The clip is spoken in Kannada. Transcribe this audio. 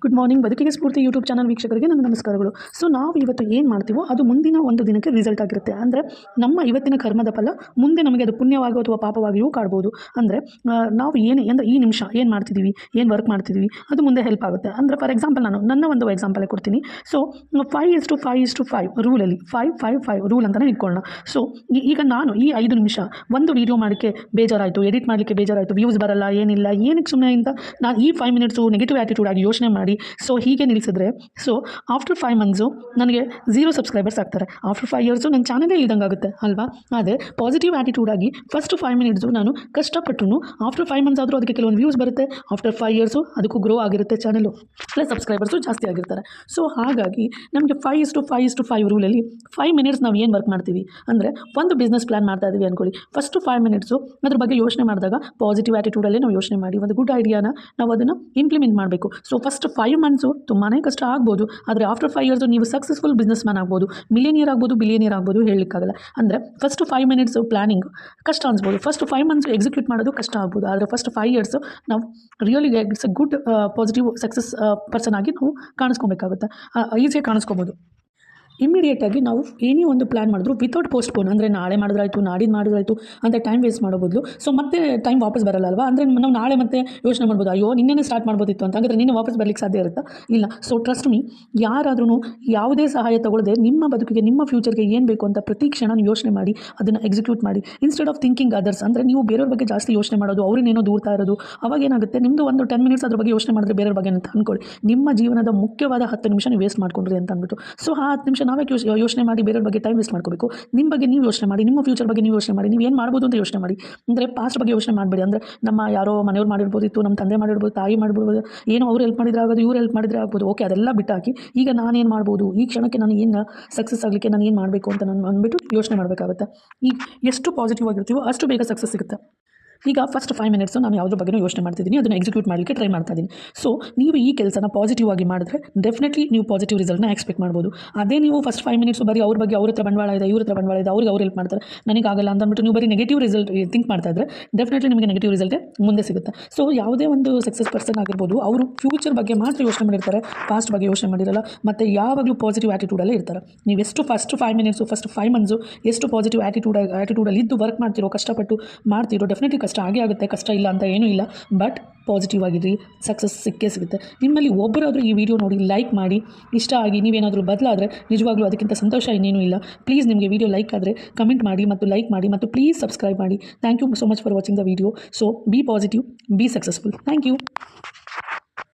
Good morning. ಬದುಕಿಗೆ ಸ್ಫೂರ್ತಿ ಯೂಟ್ಯೂಬ್ ಚಾನಲ್ ವೀಕ್ಷಕರಿಗೆ ನನ್ನ ನಮಸ್ಕಾರಗಳು. ಸೊ ನಾವು ಇವತ್ತು ಏನು ಮಾಡ್ತೀವೋ ಅದು ಮುಂದಿನ ಒಂದು ದಿನಕ್ಕೆ ರಿಸಲ್ಟ್ ಆಗಿರುತ್ತೆ. ಅಂದರೆ ನಮ್ಮ ಇವತ್ತಿನ ಕರ್ಮದ ಫಲ ಮುಂದೆ ನಮಗೆ ಅದು ಪುಣ್ಯವಾಗಿಯೋ ಅಥವಾ ಪಾಪವಾಗಿಯೂ ಕಾಡ್ಬೋದು. ಅಂದರೆ ನಾವು ಅಂದರೆ ಈ ನಿಮಿಷ ಏನು ಮಾಡ್ತಿದ್ದೀವಿ, ಏನು ವರ್ಕ್ ಮಾಡ್ತಿದ್ದೀವಿ, ಅದು ಮುಂದೆ ಹೆಲ್ಪ್ ಆಗುತ್ತೆ. ಅಂದರೆ ಫಾರ್ ಎಕ್ಸಾಂಪಲ್ ನಾನು ನನ್ನ ಒಂದು ಎಕ್ಸಾಂಪಲೇ ಕೊಡ್ತೀನಿ. ಸೊ 5:5:5 ರೂಲಲ್ಲಿ 5:5:5 ರೂಲ್ ಅಂತಲೇ ಇಟ್ಕೊಳ್ಳೋಣ. ಸೊ ಈಗ ನಾನು ಈ 5 ನಿಮಿಷ ಒಂದು ವೀಡಿಯೋ ಮಾಡೋಕ್ಕೆ ಬೇಜಾರಾಯಿತು, ಎಡಿಟ್ ಮಾಡಲಿಕ್ಕೆ ಬೇಜಾರಾಯಿತು, ವ್ಯೂಸ್ ಬರಲ್ಲ, ಏನಿಲ್ಲ, ಏನಕ್ಕೆ ಸುಮ್ಮನೆ ಅಂತ ನಾನು ಈ 5 ಮಿನಿಟ್ಸು ನೆಗೆಟಿವ್ ಆ್ಯಟಿಟ್ಯೂಡ್ ಆಗಿ ಯೋಚನೆ ಮಾಡಿ ಸೊ ಹೀಗೆ ನಿಲ್ಲಿಸಿದ್ರೆ ಸೊ ಆಫ್ಟರ್ 5 ಮಂತ್ಸು ನನಗೆ 0 ಸಬ್ಸ್ಕ್ರೈಬರ್ಸ್ ಆಗ್ತಾರೆ. ಆಫ್ಟರ್ 5 ಇಯರ್ಸು ನನ್ನ ಚಾನಲೇ ಇಲ್ದಂಗೆ ಆಗುತ್ತೆ ಅಲ್ವಾ. ಅದೇ ಪಾಸಿಟಿವ್ ಆ್ಯಟಿಟ್ಯೂಡ್ ಆಗಿ ಫಸ್ಟ್ 5 ಮಿನಿಟ್ಸು ನಾನು ಕಷ್ಟಪಟ್ಟು ಆಫ್ಟರ್ 5 ಮಂತ್ಸ್ ಆದರೂ ಅದಕ್ಕೆ ಕೆಲವೊಂದು ವ್ಯೂಸ್ ಬರುತ್ತೆ. ಆಫ್ಟರ್ 5 ಇಯರ್ಸು ಅದಕ್ಕೂ ಗ್ರೋ ಆಗಿರುತ್ತೆ ಚಾನಲು, ಪ್ಲಸ್ ಸಬ್ಸ್ಕ್ರೈಬರ್ಸು ಜಾಸ್ತಿ ಆಗಿರ್ತಾರೆ. ಸೊ ಹಾಗಾಗಿ ನಮಗೆ 5:5:5 ರೂಲಲ್ಲಿ 5 ಮಿನಿಟ್ಸ್ ನಾವು ಏನು ವರ್ಕ್ ಮಾಡ್ತೀವಿ ಅಂದರೆ ಒಂದು ಬಿಸ್ನೆಸ್ ಪ್ಲ್ಯಾನ್ ಮಾಡ್ತಾ ಇದ್ದೀವಿ ಅಂದ್ಕೊಳ್ಳಿ. ಫಸ್ಟು 5 ಮಿನಿಟ್ಸು ಅದ್ರ ಬಗ್ಗೆ ಯೋಚನೆ ಮಾಡಿದಾಗ ಪಾಸಿಟಿವ್ ಆ್ಯಟಿಟ್ಯೂಡಲ್ಲೇ ನಾವು ಯೋಚನೆ ಮಾಡಿ ಒಂದು ಗುಡ್ ಐಡಿಯಾನ ನಾವು ಅದನ್ನು ಇಂಪ್ಲಿಮೆಂಟ್ ಮಾಡಬೇಕು. ಸೊ ಫಸ್ಟ್ 5 ಮಂತ್ಸು ತುಂಬಾ ಕಷ್ಟ ಆಗ್ಬೋದು, ಆದರೆ ಆಫ್ಟರ್ 5 ಇಯರ್ಸು ನೀವು ಸಕ್ಸಸ್ಫುಲ್ ಬಿಸ್ನೆಸ್ ಮ್ಯಾನ್ ಆಗ್ಬೋದು, ಮಿಲಿಯನಿಯರ್ ಆಗ್ಬೋದು, ಬಿಲಿಯನಿಯರ್ ಆಗ್ಬೋದು, ಹೇಳಲಿಕ್ಕಾಗಲ್ಲ. ಅಂದರೆ ಫಸ್ಟ್ 5 ಮಿನಿಟ್ಸು ಪ್ಲಾನಿಂಗ್ ಕಷ್ಟ ಅನ್ಸ್ಬೋದು, ಫಸ್ಟ್ 5 ಮಂತ್ಸು ಎಕ್ಸಿಕ್ಯೂಟ್ ಮಾಡೋದು ಕಷ್ಟ ಆಗ್ಬೋದು, ಆದರೆ ಫಸ್ಟ್ 5 ಇಯರ್ಸು ನಾವು really it's a good positive success person ಆಗಿ ನಾವು ಕಾಣಿಸ್ಕೊಬೇಕಾಗುತ್ತೆ, ಈಸಿಯಾಗಿ ಕಾಣಿಸ್ಕೋಬೋದು. ಇಮ್ಮಿಡಿಯೇಟಾಗಿ ನಾವು ಏನೇ ಒಂದು ಪ್ಲ್ಯಾನ್ ಮಾಡಿದ್ರು ವಿತೌಟ್ ಪೋಸ್ಟ್ಪೋನ್, ಅಂದರೆ ನಾಳೆ ಮಾಡಿದ್ರಾಯ್ತು, ನಾಡಿದ್ದು ಮಾಡಿದ್ರಾಯ್ತು ಅಂತ ಟೈಮ್ ವೇಸ್ಟ್ ಮಾಡೋ ಬದಲು ಸೊ ಮತ್ತೆ ಟೈಮ್ ವಾಪಸ್ ಬರಲ್ಲ ಅಲ್ವಾ. ಅಂದರೆ ನಾವು ನಾಳೆ ಮತ್ತೆ ಯೋಚನೆ ಮಾಡ್ಬೋದು, ಅಯ್ಯೋ ನಿನ್ನೆ ಸ್ಟಾರ್ಟ್ ಮಾಡ್ಬೋದಿತ್ತು ಅಂತ, ಹಾಗಾದರೆ ನಿನ್ನೆ ವಾಪಸ್ ಬರ್ಲಿಕ್ಕೆ ಸಾಧ್ಯ ಇರುತ್ತಾ? ಇಲ್ಲ. ಸೊ ಟ್ರಸ್ಟ್ ಮೀ, ಯಾರಾದ್ರೂ ಯಾವುದೇ ಸಹಾಯ ತಗೊಳ್ಳದೆ ನಿಮ್ಮ ಬದುಕಿಗೆ, ನಿಮ್ಮ ಫ್ಯೂಚರ್ಗೆ ಏನು ಬೇಕು ಅಂತ ಪ್ರತಿ ಕ್ಷಣ ನೀವು ಯೋಚನೆ ಮಾಡಿ ಅದನ್ನು ಎಕ್ಸಿಕ್ಯೂಟ್ ಮಾಡಿ. ಇನ್ಸ್ಟೆಡ್ ಆಫ್ ಥಿಂಕಿಂಗ್ ಅದರ್ಸ್, ಅಂದರೆ ನೀವು ಬೇರೆಯವ್ರ ಬಗ್ಗೆ ಜಾಸ್ತಿ ಯೋಚನೆ ಮಾಡೋದು, ಅವ್ರನ್ನೇನೋ ದೂರ್ತಾ ಇರೋದು, ಅವಾಗ ಏನಾಗುತ್ತೆ ನಿಮ್ಮದು ಒಂದು 10 ಮಿನಿಟ್ಸ್ ಅದ್ರ ಬಗ್ಗೆ ಯೋಚನೆ ಮಾಡಿದ್ರೆ ಬೇರೆಯವ್ರ ಬಗ್ಗೆ ಅಂತ ಅಂದ್ಕೊಳ್ಳಿ, ನಿಮ್ಮ ಜೀವನದ ಮುಖ್ಯವಾದ 10 ನಿಮಿಷ ನೀವು ವೇಸ್ಟ್ ಮಾಡ್ಕೊಂಡ್ರಿ ಅಂತ ಅಂದ್ಬಿಟ್ಟು. ಸೊ ಆ 10 ನಿಮಿಷ ನಾವೇ ಯೋಚನೆ ಮಾಡಿ ಬೇರೆಯವ್ರ ಬಗ್ಗೆ ಟೈಮ್ ವೇಸ್ಟ್ ಮಾಡ್ಕೋಬೇಕು. ನಿಮ್ಮ ಬಗ್ಗೆ ನೀವು ಯೋಚನೆ ಮಾಡಿ, ನಿಮ್ಮ ಫ್ಯೂಚರ್ ಬಗ್ಗೆ ನೀವು ಯೋಚನೆ ಮಾಡಿ, ನೀವು ಏನು ಮಾಡ್ಬೋದು ಅಂತ ಯೋಚನೆ ಮಾಡಿ. ಅಂದರೆ ಪಾಸ್ಟ್ ಬಗ್ಗೆ ಯೋಚನೆ ಮಾಡಬೇಡಿ. ಅಂದರೆ ನಮ್ಮ ಯಾರೋ ಮನೆಯವ್ರು ಮಾಡಿರ್ಬೋದಿತ್ತು, ನಮ್ಮ ತಂದೆ ಮಾಡಿರ್ಬೋದು, ತಾಯಿ ಮಾಡಿರ್ಬೋದು, ಏನೋ ಅವ್ರು ಹೆಲ್ಪ್ ಮಾಡಿದ್ರೆ ಆಗೋದು, ಇವ್ರು ಹೆಲ್ಪ್ ಮಾಡಿದ್ರೆ ಆಗ್ಬೋದು, ಓಕೆ ಅದೆಲ್ಲ ಬಿಟ್ಟಾಕಿ ಈಗ ನಾನೇನು ಮಾಡ್ಬೋದು, ಈ ಕ್ಷಣಕ್ಕೆ ನಾನು ಏನು ಸಕ್ಸಸ್ ಆಗಲಿಕ್ಕೆ ನಾನು ಏನು ಮಾಡಬೇಕು ಅಂತ ನಾನು ಅಂದ್ಬಿಟ್ಟು ಯೋಚನೆ ಮಾಡಬೇಕಾಗುತ್ತೆ. ಈಗ ಎಷ್ಟು ಪಾಸಿಟಿವ್ ಆಗಿರ್ತೀವೋ ಅಷ್ಟು ಬೇಗ ಸಕ್ಸಸ್ ಸಿಗುತ್ತೆ. ಈಗ ಫಸ್ಟ್ 5 ಮಿನಿಟ್ಸು ನಾನು ಯಾವುದ್ರ ಬಗ್ಗೆ ಯೋಚನೆ ಮಾಡ್ತಿದ್ದೀನಿ, ಅದನ್ನು ಎಕ್ಸಿಕ್ಯೂಟ್ ಮಾಡಲಿಕ್ಕೆ ಟ್ರೈ ಮಾಡ್ತಾ ಇದ್ದೀನಿ. ಸೊ ನೀವು ಈ ಕೆಲಸನ ಪಾಸಿಟಿವ್ ಆಗಿ ಮಾಡಿದ್ರೆ ಡೆಫಿನೆಟ್ಲಿ ನೀವು ಪಾಸಿಟಿವ್ ರಿಸಲ್ಟ್ನ ಎಕ್ಸ್ಪೆಕ್ಟ್ ಮಾಡ್ಬೋದು. ಅದೇ ನೀವು ಫಸ್ಟ್ 5 ಮಿನಿಟ್ಸು ಬರೀ ಅವ್ರ ಬಗ್ಗೆ ಅವ್ರ ಹತ್ರ ಬಂಡವಾಳ ಇದೆ, ಇವ್ರ ಹತ್ರ ಬಂಡವಾಳ ಇದೆ, ಅವ್ರು ಹೆಲ್ಪ್ ಮಾಡ್ತಾರೆ, ನನಗಾಗಲ್ಲ ಅಂತ ಅಂದ್ಬಿಟ್ಟು ನೀವು ಬರೀ ನೆಗೆಟಿವ್ ರಿಸಲ್ಟ್ ಥಿಂಕ್ ಮಾಡ್ತಾ ಇದ್ದರೆ ಡೆಫಿನೆಟ್ಲಿ ನಿಮಗೆ ನೆಗೆಟಿವ್ ರಿಸಲ್ಟೇ ಮುಂದೆ ಸಿಗುತ್ತೆ. ಸೊ ಯಾವುದೇ ಒಂದು ಸಕ್ಸಸ್ ಪರ್ಸನ್ ಆಗಿರ್ಬೋದು, ಅವರು ಫ್ಯೂಚರ್ ಬಗ್ಗೆ ಮಾತ್ರ ಯೋಚನೆ ಮಾಡಿರ್ತಾರೆ, ಪಾಸ್ಟ್ ಬಗ್ಗೆ ಯೋಚನೆ ಮಾಡಿರಲ್ಲ, ಮತ್ತು ಯಾವಾಗಲೂ ಪಾಸಿಟಿವ್ ಆ್ಯಟಿಟ್ಯೂಡಲ್ಲೇ ಇರ್ತಾರೆ. ನೀವು ಎಷ್ಟು ಫಸ್ಟ್ 5 ಮಿನಿಟ್ಸು ಫಸ್ಟ್ 5 ಮಂತ್ಸು ಎಷ್ಟು ಪಾಸಿಟಿವ್ ಆ್ಯಟಿಟ್ಯೂಡಲ್ಲಿ ಇದ್ದು ವರ್ಕ್ ಮಾಡ್ತಿರೋ, ಕಷ್ಟಪಟ್ಟು ಮಾಡ್ತಿರೋ, ಡೆಫಿನೆಟ್ಲಿ ಕಷ್ಟ ಆಗೇ ಆಗುತ್ತೆ, ಕಷ್ಟ ಇಲ್ಲ ಅಂತ ಏನೂ ಇಲ್ಲ, ಬಟ್ ಪಾಸಿಟಿವ್ ಆಗಿರಿ, ಸಕ್ಸಸ್ ಸಿಕ್ಕೇ ಸಿಗುತ್ತೆ. ನಿಮ್ಮಲ್ಲಿ ಒಬ್ಬರಾದರೂ ಈ ವಿಡಿಯೋ ನೋಡಿ ಲೈಕ್ ಮಾಡಿ, ಇಷ್ಟ ಆಗಿ ನೀವೇನಾದರೂ ಬದಲಾದರೆ ನಿಜವಾಗ್ಲೂ ಅದಕ್ಕಿಂತ ಸಂತೋಷ ಇನ್ನೇನೂ ಇಲ್ಲ. ಪ್ಲೀಸ್ ನಿಮಗೆ ವಿಡಿಯೋ ಲೈಕ್ ಆದರೆ ಕಮೆಂಟ್ ಮಾಡಿ ಮತ್ತು ಲೈಕ್ ಮಾಡಿ ಮತ್ತು ಪ್ಲೀಸ್ ಸಬ್ಸ್ಕ್ರೈಬ್ ಮಾಡಿ. Thank you so much for watching the video. So be positive, be successful. Thank you.